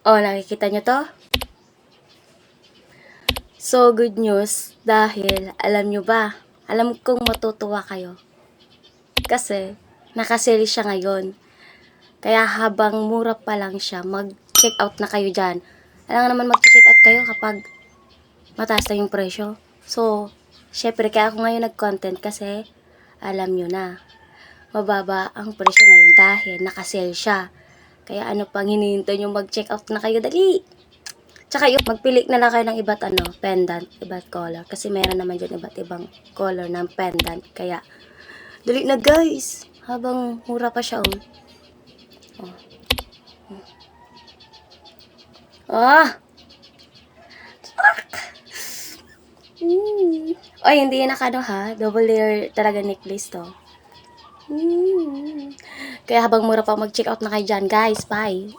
Oh, nakikita nyo to? So, good news dahil alam nyo ba, alam kong matutuwa kayo. Kasi, nakasale siya ngayon. Kaya habang mura pa lang siya, mag-check out na kayo dyan. Alam nga naman mag-check out kayo kapag mataas na yung presyo. So, syempre kaya ako ngayon nag-content kasi alam nyo na, mababa ang presyo ngayon dahil nakasale siya. Kaya ano pang hinihintay nyo, mag-check out na kayo, dali! Tsaka yung magpili na lang kayo ng iba't pendant, iba't color. Kasi meron naman dyan iba't ibang color ng pendant. Kaya, dali na guys! Habang mura pa siya, oh. Ah! Oy, hindi yan nakano ha. Double layer talaga necklace to. Kaya habang mura pa, mag-check out na kayo dyan, guys. Bye!